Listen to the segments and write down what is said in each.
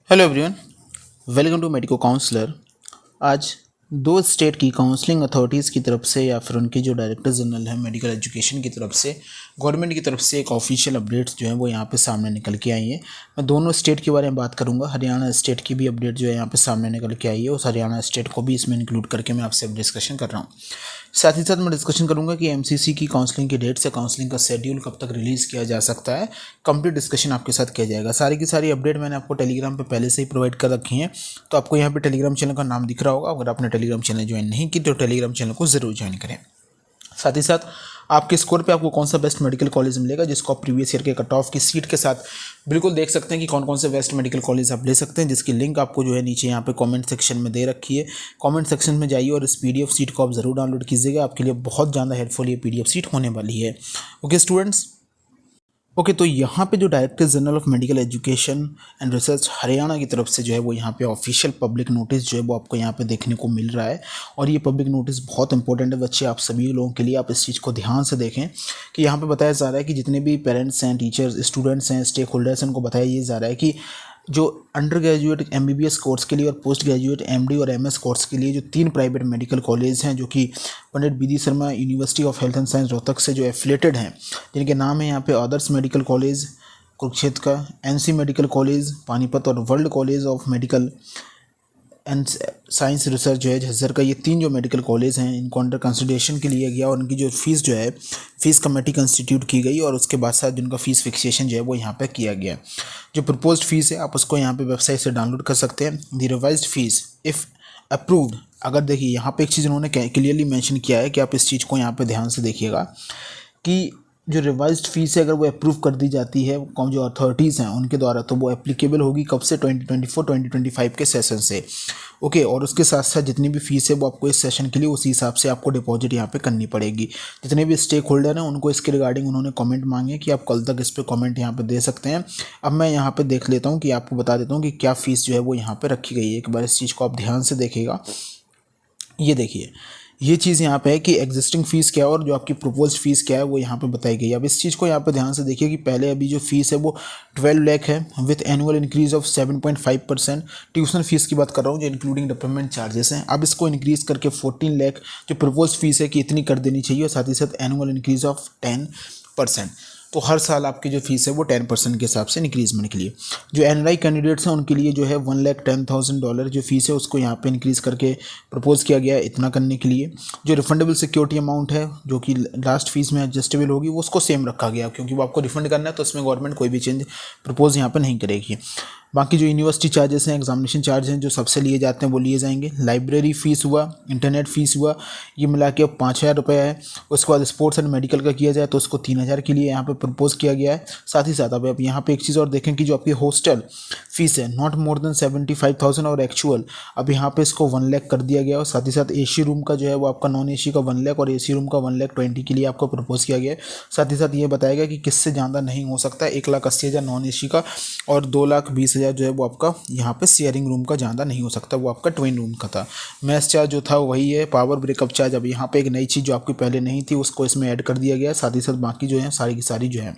Hello everyone, welcome to medico counsellor. आज दो state की काउंसलिंग अथॉरिटीज़ की तरफ से या फिर उनके जो डायरेक्टर जनरल हैं मेडिकल एजुकेशन की तरफ से गवर्नमेंट की तरफ से एक ऑफिशियल अपडेट्स जो है वो यहाँ पे सामने निकल के आई है। मैं दोनों स्टेट के बारे में बात करूँगा। हरियाणा स्टेट की भी अपडेट जो है यहाँ पे सामने निकल के आई है, उस हरियाणा स्टेट को भी इसमें इंक्लूड करके मैं आपसे डिस्कशन कर रहा हूँ। साथ ही साथ मैं डिस्कशन करूंगा कि एमसीसी की काउंसलिंग की डेट से काउंसलिंग का शेड्यूल कब तक रिलीज़ किया जा सकता है। कंप्लीट डिस्कशन आपके साथ किया जाएगा। सारी की सारी अपडेट मैंने आपको टेलीग्राम पे पहले से ही प्रोवाइड कर रखी हैं, तो आपको यहाँ पे टेलीग्राम चैनल का नाम दिख रहा होगा। अगर आपने टेलीग्राम चैनल ज्वाइन नहीं की तो टेलीग्राम चैनल को ज़रूर ज्वाइन करें। साथ ही साथ आपके स्कोर पे आपको कौन सा बेस्ट मेडिकल कॉलेज मिलेगा, जिसको आप प्रीवियस ईयर के कट ऑफ की सीट के साथ बिल्कुल देख सकते हैं कि कौन कौन से बेस्ट मेडिकल कॉलेज आप ले सकते हैं, जिसकी लिंक आपको जो है नीचे यहाँ पे कमेंट सेक्शन में दे रखी है। कमेंट सेक्शन में जाइए और इस पीडीएफ सीट को आप ज़रूर डाउनलोड कीजिएगा। आपके लिए बहुत ज़्यादा हेल्पफुल ये पीडीएफ सीट होने वाली है। ओके स्टूडेंट्स, ओके तो यहाँ पे जो director general of medical education and research Haryana की तरफ से जो है वो यहाँ पे ऑफिशियल पब्लिक नोटिस जो है वो आपको यहाँ पे देखने को मिल रहा है। और ये पब्लिक नोटिस बहुत इंपॉर्टेंट है बच्चे, आप सभी लोगों के लिए। आप इस चीज़ को ध्यान से देखें कि यहाँ पे बताया जा रहा है कि जितने भी पेरेंट्स हैं, टीचर्स, स्टूडेंट्स हैं, स्टेक होल्डर्स हैं, उनको बताया ये जा रहा है कि जो अंडर ग्रेजुएट एमबीबीएस कोर्स के लिए और पोस्ट ग्रेजुएट एमडी और एमएस कोर्स के लिए जो 3 प्राइवेट मेडिकल कॉलेज हैं जो कि Pandit BD Sharma university of health and science Rohtak से जो एफिलेटेड हैं, जिनके नाम है यहाँ पे आदर्श मेडिकल कॉलेज कुरुक्षेत्र का, एनसी मेडिकल कॉलेज पानीपत और world college of medical and science research जो है झज्जर का। ये 3 जो मेडिकल कॉलेज हैं इनको अंडर कंसिडरेशन के लिए गया और उनकी जो फीस जो है फीस कमेटी कंस्टिट्यूट की गई और उसके बाद साथ जिनका फीस फिक्सेशन जो है वो यहाँ पे किया गया। जो प्रपोज्ड फीस है आप उसको यहाँ पे वेबसाइट से डाउनलोड कर सकते हैं। The revised fees if approved, अगर देखिए यहाँ पे एक चीज़ उन्होंने क्लियरली मेंशन किया है कि आप इस चीज़ को यहाँ पे ध्यान से देखिएगा कि जो रिवाइज्ड फीस है अगर वो अप्रूव कर दी जाती है कौन जो अथॉरिटीज़ हैं उनके द्वारा, तो वो एप्लीकेबल होगी कब से, 2024-2025 के सेशन से। ओके, और उसके साथ साथ जितनी भी फीस है वो आपको इस सेशन के लिए उसी हिसाब से आपको डिपॉजिट यहाँ पे करनी पड़ेगी। जितने भी स्टेक होल्डर हैं उनको इसके रिगार्डिंग उन्होंने कमेंट मांगे कि आप कल तक इस पर कमेंट यहाँ पे दे सकते हैं। अब मैं यहाँ पे देख लेता हूँ कि आपको बता देता हूँ कि क्या फ़ीस जो है वो यहाँ पर रखी गई है। एक बार इस चीज़ को आप ध्यान से देखिएगा। ये देखिए, ये चीज़ यहाँ पे है कि एग्जिस्टिंग फ़ीस क्या है और जो आपकी प्रपोज्ड फ़ीस क्या है वो यहाँ पे बताई गई है। अब इस चीज़ को यहाँ पे ध्यान से देखिए कि पहले अभी जो फ़ीस है वो 12 लाख है with annual increase of 7.5%। Tuition fees की बात कर रहा हूँ जो इंक्लूडिंग डेवलपमेंट चार्जेस हैं। अब इसको इंक्रीज़ करके 14 लाख जो प्रपोज्ड फीस है कि इतनी कर देनी चाहिए और साथ ही साथ एनुअल इंक्रीज़ ऑफ 10%। तो हर साल आपकी जो फीस है वो 10% के हिसाब से इंक्रीजमेंट के लिए। जो एनआरआई कैंडिडेट्स हैं उनके लिए जो है $1,10,000 जो फीस है उसको यहाँ पे इंक्रीज़ करके प्रपोज किया गया है इतना करने के लिए। जो रिफंडेबल सिक्योरिटी अमाउंट है जो कि लास्ट फीस में एडजस्टेबल होगी वो उसको सेम रखा गया क्योंकि वो आपको रिफंड करना है, तो उसमें गवर्नमेंट कोई भी चेंज प्रपोज यहाँ पर नहीं करेगी। बाकी जो यूनिवर्सिटी चार्जेस हैं, एग्जामिनेशन चार्ज हैं जो सबसे लिए जाते हैं वो लिए जाएंगे। लाइब्रेरी फ़ीस हुआ, इंटरनेट फ़ीस हुआ, ये मिला के अब 5,000 रुपये है। उसके बाद स्पोर्ट्स एंड मेडिकल का किया जाए तो उसको 3,000 के लिए यहाँ पे प्रपोज़ किया गया है। साथ ही साथ अब यहाँ पे एक चीज़ और देखें कि जो आपकी हॉस्टल फीस है नॉट मोर देन 75,000 और एक्चुअल अब यहाँ पे इसको 1 लाख कर दिया गया। और साथ ही साथ एसी रूम का जो है वो आपका नॉन एसी का 1 लाख और एसी रूम का 1,20,000 के लिए आपको प्रपोज़ किया गया है। साथ ही साथ ये बताया गया कि किससे ज़्यादा नहीं हो सकता, 1,80,000 नॉन एसी का और 2,20,000 जो है वो आपका यहाँ पे शेयरिंग रूम का ज़्यादा नहीं हो सकता, वो आपका ट्विन रूम का था। मैस चार्ज जो था वही है। पावर ब्रेकअप चार्ज अब यहाँ पे एक नई चीज़ जो आपकी पहले नहीं थी उसको इसमें ऐड कर दिया गया है। साथ ही साथ बाकी जो है सारी की सारी जो है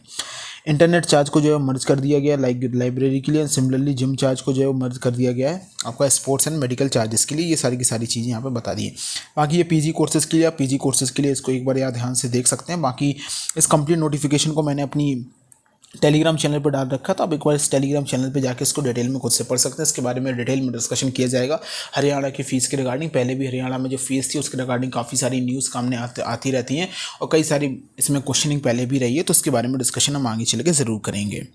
इंटरनेट चार्ज को जो है मर्ज कर दिया गया है लाइब्रेरी के लिए। सिमिलरली जिम चार्ज को जो है वो मर्ज कर दिया गया है आपका स्पोर्ट्स एंड मेडिकल चार्जेस के लिए। ये सारी की सारी चीज़ें यहाँ पे बता दी हैं। बाकी ये पीजी कोर्सेज़ के लिए, आप पीजी कोर्सेज़ के लिए इसको एक बार याद ध्यान से देख सकते हैं। बाकी इस कंप्लीट नोटिफिकेशन को मैंने अपनी टेलीग्राम चैनल पर डाल रखा था, आप एक बार इस टेलीग्राम चैनल पे जाके इसको डिटेल में खुद से पढ़ सकते हैं। इसके बारे में डिटेल में डिस्कशन किया जाएगा हरियाणा की फ़ीस के रिगार्डिंग। पहले भी हरियाणा में जो फीस थी उसके रिगार्डिंग काफ़ी सारी न्यूज़ सामने आती रहती हैं और कई सारी इसमें क्वेश्चनिंग पहले भी रही है, तो उसके बारे में डिस्कशन हम आगे चल के ज़रूर करेंगे।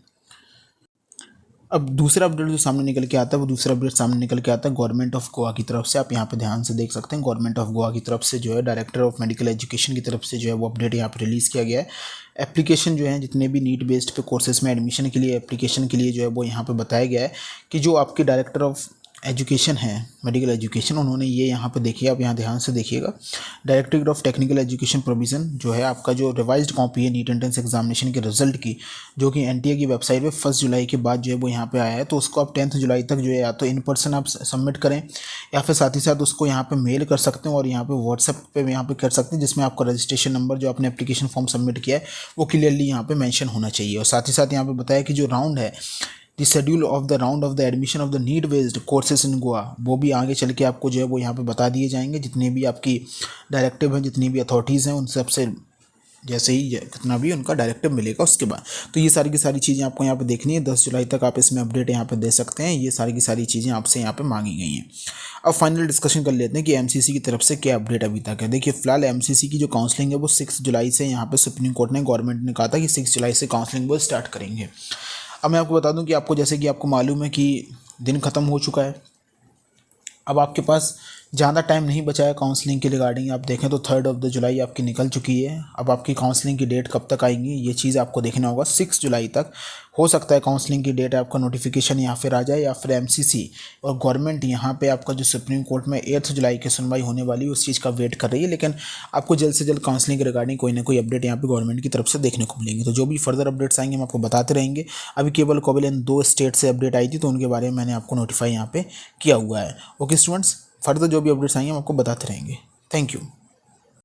अब दूसरा अपडेट जो सामने निकल के आता है वो दूसरा अपडेट सामने निकल के आता है गवर्नमेंट ऑफ गोवा की तरफ से। आप यहाँ पे ध्यान से देख सकते हैं गवर्नमेंट ऑफ गोवा की तरफ से जो है डायरेक्टर ऑफ मेडिकल एजुकेशन की तरफ से जो है वो अपडेट यहाँ पे रिलीज़ किया गया है। एप्लीकेशन जो है जितने भी नीट बेस्ड पे कोर्सेज में एडमिशन के लिए एप्लीकेशन के लिए जो है वो यहाँ पे बताया गया है कि जो आपके डायरेक्टर ऑफ एजुकेशन है मेडिकल एजुकेशन, उन्होंने ये यहाँ पे देखिए, आप यहाँ ध्यान से देखिएगा। Directorate of technical education provision जो है आपका जो रिवाइज्ड कॉपी है नीट एंट्रेंस एग्जामिनेशन के रिजल्ट की, जो कि एनटीए की वेबसाइट पे 1 जुलाई के बाद जो है वो यहाँ पे आया है, तो उसको आप 10 जुलाई तक जो है या तो इन पर्सन आप सबमिट करें या फिर साथ ही साथ उसको यहाँ पे मेल कर सकते हैं और यहाँ पे व्हाट्सएप पे यहाँ पे कर सकते हैं, जिसमें आपका रजिस्ट्रेशन नंबर जो आपने एप्लीकेशन फॉर्म सबमिट किया है वो क्लियरली यहाँ पे मेंशन होना चाहिए। और साथ ही साथ यहाँ पे बताया कि जो राउंड है the schedule of the round of the admission of the need based courses in Goa, वो भी आगे चल के आपको जो है वो यहाँ पे बता दिए जाएंगे। जितने भी आपकी डायरेक्टिव हैं, जितनी भी अथॉरिटीज़ हैं, उन सबसे जैसे ही कितना भी उनका डायरेक्टिव मिलेगा उसके बाद। तो ये सारी की सारी चीज़ें आपको यहाँ पे देखनी है। 10 जुलाई तक आप इसमें अपडेट यहाँ पे दे सकते हैं। ये सारी की सारी चीज़ें आपसे यहाँ पे मांगी गई हैं। अब फाइनल डिस्कशन कर लेते हैं कि एमसीसी की तरफ से क्या अपडेट अभी तक है। देखिए फिलहाल एमसीसी की जो काउंसलिंग है वो 6 जुलाई से यहाँ पे सुप्रीम कोर्ट ने, गवर्नमेंट ने कहा था कि 6 जुलाई से काउंसलिंग वो स्टार्ट करेंगे। अब मैं आपको बता दूं कि आपको, जैसे कि आपको मालूम है कि दिन ख़त्म हो चुका है। अब आपके पास ज़्यादा टाइम नहीं बचा है काउंसलिंग के रिगार्डिंग। आप देखें तो 3 ऑफ द जुलाई आपकी निकल चुकी है। अब आपकी काउंसलिंग की डेट कब तक आएंगी ये चीज़ आपको देखना होगा। 6 जुलाई तक हो सकता है काउंसलिंग की डेट आपका नोटिफिकेशन या फिर आ जाए, या फिर एमसीसी और गवर्नमेंट यहाँ पे आपका जो सुप्रीम कोर्ट में 8 जुलाई की सुनवाई होने वाली है उस चीज़ का वेट कर रही है। लेकिन आपको जल्द से जल्द काउंसलिंग के रिगार्डिंग कोई ना कोई अपडेट यहाँ पे गवर्नमेंट की तरफ से देखने को मिलेंगे। तो जो भी फर्दर अपडेट्स आएंगे हम आपको बताते रहेंगे। अभी केवल इन 2 स्टेट से अपडेट आई थी, तो उनके बारे में मैंने आपको नोटिफाई यहाँ पे किया हुआ है। ओके स्टूडेंट्स, फर्दर जो भी अपडेट्स आएंगे हम आपको बताते रहेंगे। Thank you.